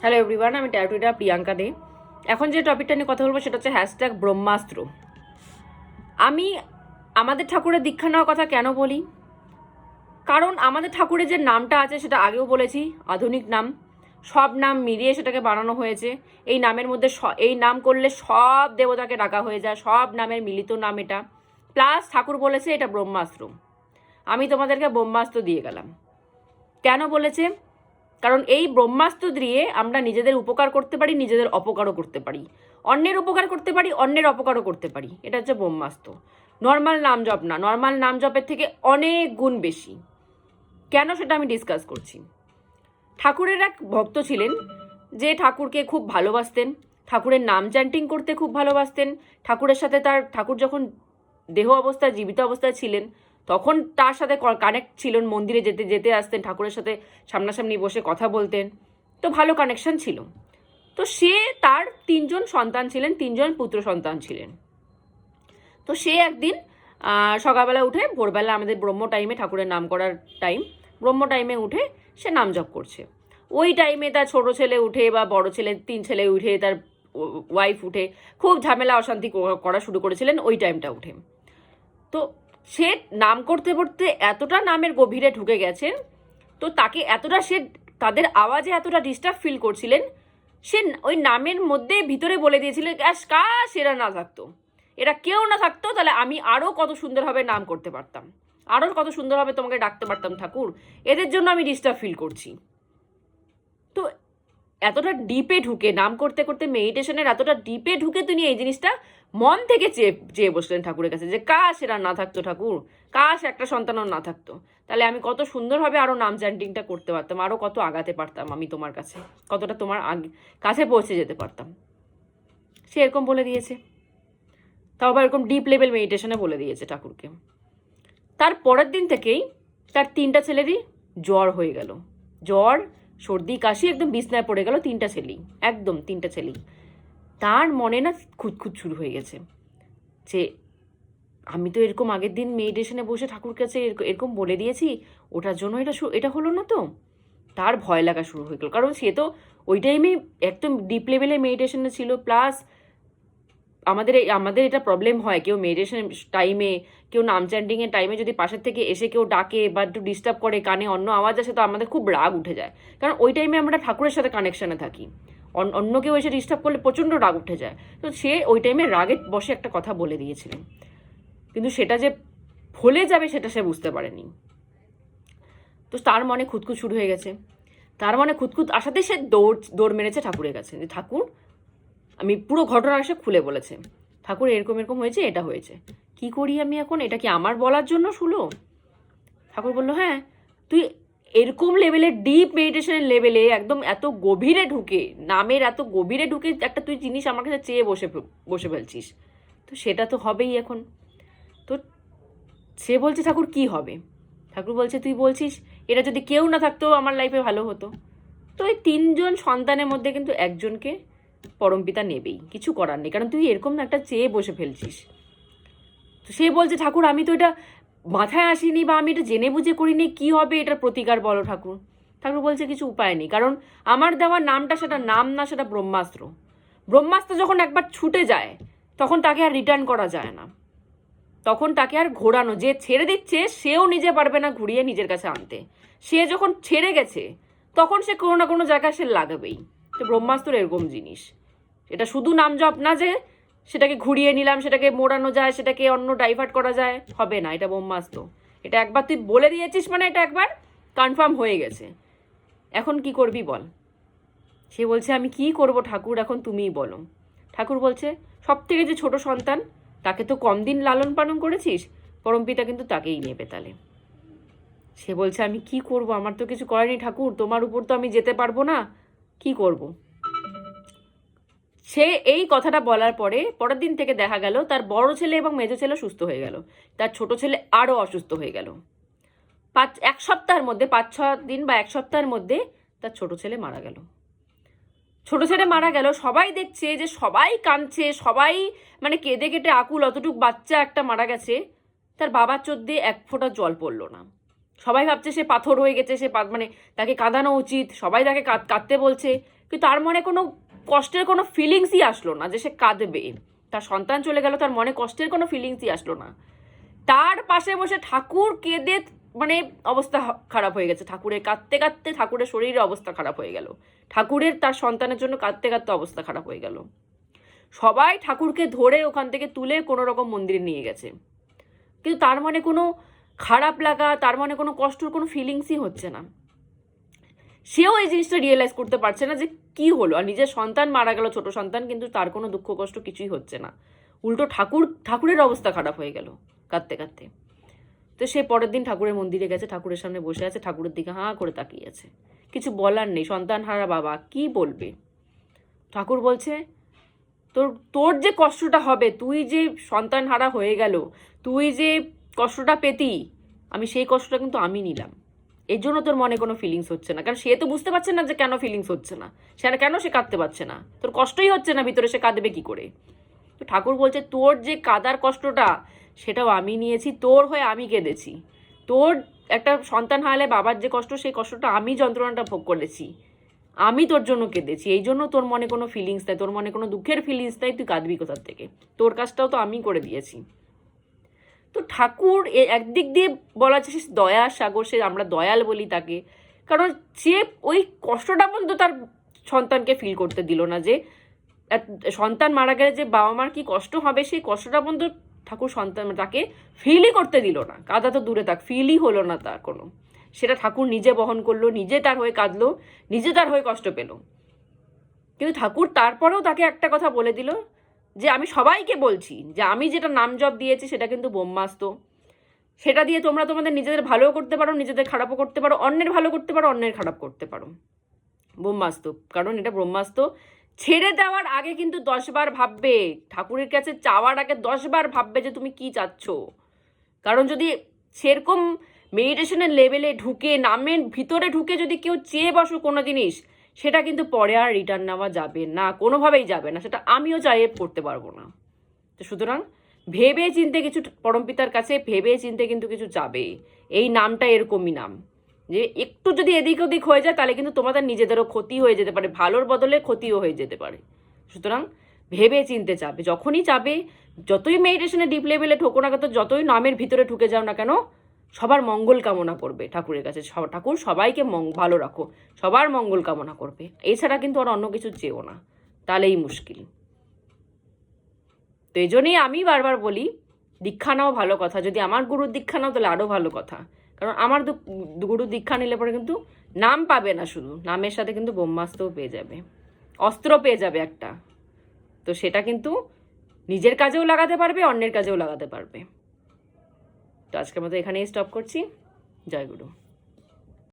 Hello everyone, আমি ট্যাটুইটার প্রিয়াঙ্কা দে। এখন যে টপিকটা নিয়ে কথা বলবো সেটা হচ্ছে হ্যাশট্যাগ ব্রহ্মাস্ত্র। আমি আমাদের ঠাকুরের দীক্ষা নেওয়ার কথা কেন বলি? কারণ আমাদের ঠাকুরের যে নামটা আছে সেটা আগেও বলেছি, আধুনিক নাম। সব নাম মিলিয়ে সেটাকে বানানো হয়েছে। এই নামের মধ্যে এই নাম করলে সব দেবতাকে ডাকা হয়ে যায়, সব নামের মিলিত নাম এটা। প্লাস ঠাকুর বলেছে এটা ব্রহ্মাস্ত্র। আমি তোমাদেরকে ব্রহ্মাস্ত্র দিয়ে গেলাম। কেন বলেছে? কারণ এই ব্রহ্মাস্ত্র দিয়ে আমরা নিজেদের উপকার করতে পারি, নিজেদের অপকারও করতে পারি। অন্যের উপকার করতে পারি, অন্যের অপকারও করতে পারি। এটা হচ্ছে ব্রহ্মাস্ত্র। নর্মাল নাম জপ না, নর্মাল নাম জপের থেকে অনেক গুণ বেশি। কেন সেটা আমি ডিসকাস করছি। ঠাকুরের এক ভক্ত ছিলেন যে ঠাকুরকে খুব ভালোবাসতেন, ঠাকুরের নাম চ্যান্টিং করতে খুব ভালোবাসতেন। ঠাকুরের সাথে ঠাকুর যখন দেহ অবস্থায় জীবিত অবস্থায় ছিলেন তখন তার সাথে কানেক্ট ছিলেন, মন্দিরে যেতে যেতে আসতেন, ঠাকুরের সাথে সামনাসামনি বসে কথা বলতেন, তো ভালো কানেকশন ছিল। তো তার 3জন সন্তান ছিলেন, 3জন পুত্র সন্তান ছিলেন। তো সে একদিন সকালবেলা উঠে, ভোরবেলা আমাদের ব্রহ্ম টাইমে, ঠাকুরের নাম করার টাইম, ব্রহ্ম টাইমে উঠে সে নাম জপ করছে। ওই টাইমে তার ছোট ছেলে উঠে বা বড় ছেলে, 3 ছেলে উঠে, তার ওয়াইফ উঠে খুব ঝামেলা অশান্তি করা শুরু করেছিলেন ওই টাইমটা উঠে। তো সে নাম করতে করতে এতটা নামের গভীরে ঢুকে গেছেন, তো তাকে এতটা তাদের আওয়াজে এতটা ডিস্টার্ব ফিল করছিলেন, সে ওই নামের মধ্যে ভিতরে বলে দিয়েছিলেন কাশ এরা না থাকতো, এরা কেউ না থাকতো, তাহলে আমি আরও কত সুন্দরভাবে নাম করতে পারতাম, আরও কত সুন্দরভাবে তোমাকে ডাকতে পারতাম ঠাকুর, এদের জন্য আমি ডিস্টার্ব ফিল করছি। তো এতটা ডিপে ঢুকে নাম করতে করতে, মেডিটেশনের এতটা ডিপে ঢুকে তিনি এই জিনিসটা মন থেকে চেয়ে বসলেন ঠাকুরের কাছে, যে কাশ এরা না থাকতো ঠাকুর, কাশ একটা সন্তানও না থাকতো, তাহলে আমি কত সুন্দরভাবে আরও নাম চ্যান্টিংটা করতে পারতাম, আরও কত আগাতে পারতাম আমি তোমার কাছে, কতটা তোমার কাছে পৌঁছে যেতে পারতাম। সে এরকম বলে দিয়েছে, তাও আবার এরকম ডিপ লেভেল মেডিটেশনে বলে দিয়েছে ঠাকুরকে। তার পরের দিন থেকেই তার 3টা ছেলেরই জ্বর হয়ে গেল, জ্বর সর্দি কাশি, একদম বিছনায় পড়ে গেল 3টা ছেলেই, একদম 3টা ছেলেই। তার মনে না খুঁতখুত শুরু হয়ে গেছে যে আমি তো এরকম আগের দিন মেডিটেশনে বসে ঠাকুর কাছে এরকম বলে দিয়েছি, ওটার জন্য এটা হলো না তো। তার ভয় লাগা শুরু হয়ে গেল, কারণ সে তো ওই টাইমে একদম ডিপ লেভেলে মেডিটেশনে ছিল। প্লাস আমাদের এটা প্রবলেম হয়, কেউ মেডিটেশন টাইমে, কেউ নাম চ্যান্টিংয়ের টাইমে যদি পাশের থেকে এসে কেউ ডাকে বা একটু ডিস্টার্ব করে, কানে অন্য আওয়াজ আসে, তো আমাদের খুব রাগ উঠে যায়, কারণ ওই টাইমে আমরা ঠাকুরের সাথে কানেকশানে থাকি। অন্য কেউ এসে ডিস্টার্ব করলে প্রচণ্ড রাগ উঠে যায়। তো সে ওই টাইমে রাগে বসে একটা কথা বলে দিয়েছিলেন, কিন্তু সেটা যে ফলে যাবে সেটা সে বুঝতে পারেনি। তো তার মনে খুঁতখুত শুরু হয়ে গেছে। তার মনে খুঁতখুত আসাতেই সে দৌড় মেরেছে ঠাকুরের কাছে, যে ঠাকুর আমি পুরো ঘটনা সে খুলে বলেছে, ঠাকুর এরকম এরকম হয়েছে, এটা হয়েছে, কি করি আমি এখন, এটা কি আমার বলার জন্য শুলো? ঠাকুর বললো হ্যাঁ, তুই এরকম লেভেলের ডিপ মেডিটেশনের লেভেলে একদম এত গভীরে ঢুকে, নামের এত গভীরে ঢুকে একটা তুই জিনিস আমার কাছে চেয়ে বসে ফেলছিস, তো সেটা তো হবেই এখন। তো সে বলছে ঠাকুর কি হবে? ঠাকুর বলছে তুই বলছিস এটা যদি কেউ না থাকতো আমার লাইফে ভালো হতো। তো এই 3জন সন্তানের মধ্যে কিন্তু একজনকে পরমপিতা নেবেই, কিছু করার নেই, কারণ তুই এরকম একটা চেয়ে বসে ফেলছিস। তো সে বলছে ঠাকুর আমি তো এটা মাথায় আসিনি, বা আমি এটা জেনে বুঝে করিনি, কি হবে এটার প্রতিকার বলো ঠাকুর। ঠাকুর বলছে কিছু উপায় নেই, কারণ আমার দেওয়া নামটা সেটা নাম না, সেটা ব্রহ্মাস্ত্র। ব্রহ্মাস্ত্র যখন একবার ছুটে যায় তখন তাকে আর রিটার্ন করা যায় না, তখন তাকে আর ঘোরানো, যে ছেড়ে দিচ্ছে সেও নিজে পারবে না ঘুরিয়ে নিজের কাছে আনতে। সে যখন ছেড়ে গেছে তখন সে কোনো না কোনো জায়গায় সে লাগাবেই। তো ব্রহ্মাস্ত্র এরকম জিনিস, এটা শুধু নাম জপ না যে সেটাকে ঘুরিয়ে নিলাম, সেটাকে মোড়ানো যায়, সেটাকে অন্য ডাইভার্ট করা যায়, হবে না। এটা ব্রহ্মাস্ত্র, এটা একবার তুই বলে দিয়েছিস মানে এটা একবার কনফার্ম হয়ে গেছে। এখন কি করবি বল? সে বলছে আমি কি করব ঠাকুর, এখন তুমিই বলো। ঠাকুর বলছে সব থেকে যে ছোট সন্তান তাকে তো কম দিন লালন পালন করেছিস, পরমপিতা কিন্তু তাকেই নেবে তাহলে। সে বলছে আমি কি করব, আমার তো কিছু করেনি ঠাকুর, তোমার উপর তো আমি যেতে পারবো না, কি করব? সে এই কথাটা বলার পরের দিন থেকে দেখা গেল তার বড় ছেলে এবং মেজো ছেলে সুস্থ হয়ে গেল, তার ছোট ছেলে আরও অসুস্থ হয়ে গেল। 1 সপ্তাহের মধ্যে, 5-6 দিন বা 1 সপ্তাহের মধ্যে তার ছোট ছেলে মারা গেল। ছোট ছেলে মারা গেল, সবাই দেখছে যে সবাই কাঁদছে, সবাই মানে কেঁদে কেটে আকুল, অতটুক বাচ্চা একটা মারা গেছে, তার বাবার চোখ দিয়ে এক ফোঁটা জল পড়লো না। সবাই ভাবছে সে পাথর হয়ে গেছে, সে মানে তাকে কাঁদানো উচিত, সবাই তাকে কাঁদতে বলছে, কিন্তু তার মনে কোনো কষ্টের কোনো ফিলিংসই আসলো না যে সে কাঁদবে। তার সন্তান চলে গেল, তার মনে কষ্টের কোনো ফিলিংসই আসলো না। তার পাশে বসে ঠাকুর কেঁদে মানে অবস্থা খারাপ হয়ে গেছে। ঠাকুরের কাঁদতে কাঁদতে ঠাকুরের শরীরের অবস্থা খারাপ হয়ে গেল। ঠাকুরের তার সন্তানের জন্য কাঁদতে কাঁদতে অবস্থা খারাপ হয়ে গেল। সবাই ঠাকুরকে ধরে ওখান থেকে তুলে কোনো রকম মন্দিরে নিয়ে গেছে, কিন্তু তার মনে কোনো খারাপ লাগা, তার মনে কোনো কষ্টর কোনো ফিলিংসই হচ্ছে না। সেও এই জিনিসটা রিয়েলাইজ করতে পারছে না যে কি হলো। আর নিজের সন্তান মারা গেল, ছোট সন্তান, কিন্তু তার কোনো দুঃখ কষ্ট কিছুই হচ্ছে না। উল্টো ঠাকুরের অবস্থা খারাপ হয়ে গেল কাঁদতে কাঁদতে। তো সে পরের দিন ঠাকুরের মন্দিরে গেছে, ঠাকুরের সামনে বসে আছে, ঠাকুরের দিকে হাঁ করে তাকিয়ে আছে, কিছু বলার নেই। সন্তান হারা বাবা কি বলবে। ঠাকুর বলছে, তোর যে কষ্টটা হবে, তুই যে সন্তান হারা হয়ে গেল, তুই যে কষ্টটা পেতি, আমি সেই কষ্টটা কিন্তু আমি নিলাম। এর জন্য তোর মনে কোনো ফিলিংস হচ্ছে না, কারণ সে তো বুঝতে পারছে না যে কেন ফিলিংস হচ্ছে না, কেন সে কাঁদতে পারছে না। তোর কষ্টই হচ্ছে না ভিতরে, সে কাঁদবে কি করে। তো ঠাকুর বলছে, তোর যে কাদার কষ্টটা সেটাও আমি নিয়েছি, তোর হয়ে আমি কেঁদেছি। তোর একটা সন্তান হারালে বাবার যে কষ্ট, সেই কষ্টটা আমি যন্ত্রণাটা ভোগ করেছি, আমি তোর জন্য কেঁদেছি। এই জন্য তোর মনে কোনো ফিলিংস নেই, তোর মনে কোনো দুঃখের ফিলিংস নেই, তুই কাঁদবি কোথার থেকে। তোর কাজটাও তো আমি করে দিয়েছি। তো ঠাকুর একদিক দিয়ে বলা যাচ্ছে সে দয়ার সাগর, সে আমরা দয়াল বলি তাকে, কারণ সে ওই কষ্টটা পর্যন্ত তার সন্তানকে ফিল করতে দিল না, যে সন্তান মারা গেলে যে বাবা মার কি কষ্ট হবে, সেই কষ্টটা পর্যন্ত ঠাকুর তাকে ফিলই করতে দিল না। কাঁদা তো দূরে থাক, ফিলই হলো না তার কোনো। সেটা ঠাকুর নিজে বহন করলো, নিজে তার হয়ে কাঁদলো, নিজে তার হয়ে কষ্ট পেল। কিন্তু ঠাকুর তারপরেও তাকে একটা কথা বলে দিল, যে আমি সবাইকে বলছি যে আমি যেটা নাম জপ দিয়েছি সেটা কিন্তু ব্রহ্মাস্ত্র। সেটা দিয়ে তোমরা তোমাদের নিজেদের ভালোও করতে পারো, নিজেদের খারাপও করতে পারো, অন্যের ভালো করতে পারো, অন্যের খারাপ করতে পারো। ব্রহ্মাস্ত্র, কারণ এটা ব্রহ্মাস্ত্র। ছেড়ে দেওয়ার আগে কিন্তু 10 বার ভাববে, ঠাকুরের কাছে চাওয়ার আগে 10 বার ভাববে যে তুমি কি চাচ্ছ। কারণ যদি সেরকম মেডিটেশনের লেভেলে ঢুকে, নামের ভিতরে ঢুকে যদি কেউ চেয়ে বসো কোনো জিনিস, সেটা কিন্তু পরে আর রিটার্ন নেওয়া যাবে না, কোনোভাবেই যাবে না। সেটা আমিও চাইয়ে করতে পারবো না। তো সুতরাং ভেবে চিনতে কিছু, পরমপিতার কাছে ভেবে চিনতে কিন্তু কিছু যাবে। এই নামটা এরকমই নাম, যে একটু যদি এদিক ওদিক হয়ে যায় তাহলে কিন্তু তোমাদের নিজেদেরও ক্ষতি হয়ে যেতে পারে, ভালোর বদলে ক্ষতিও হয়ে যেতে পারে। সুতরাং ভেবে চিনতে চাবে, যখনই চাবে, যতই মেডিটেশনে ডিপ লেভেলে ঢোকো না কেন, যতই নামের ভিতরে ঢুকে যাও না কেন, সবার মঙ্গল কামনা করবে ঠাকুরের কাছে। ঠাকুর সবাইকে ভালো রাখো, সবার মঙ্গল কামনা করবে। এছাড়া কিন্তু আর অন্য কিছু চেয়েও না, তাহলেই মুশকিল। তো এই জন্যই আমি বারবার বলি, দীক্ষা নাও ভালো কথা, যদি আমার গুরুর দীক্ষা নাও তাহলে আরও ভালো কথা। কারণ আমার গুরুর দীক্ষা নিলে পরে কিন্তু নাম পাবে না, শুধু নামের সাথে কিন্তু ব্রহ্মাস্ত্রও পেয়ে যাবে, অস্ত্র পেয়ে যাবে একটা। তো সেটা কিন্তু নিজের কাজেও লাগাতে পারবে, অন্যের কাজেও লাগাতে পারবে। তো আজকের মতো এখানেই স্টপ করছি। জয় গুরু।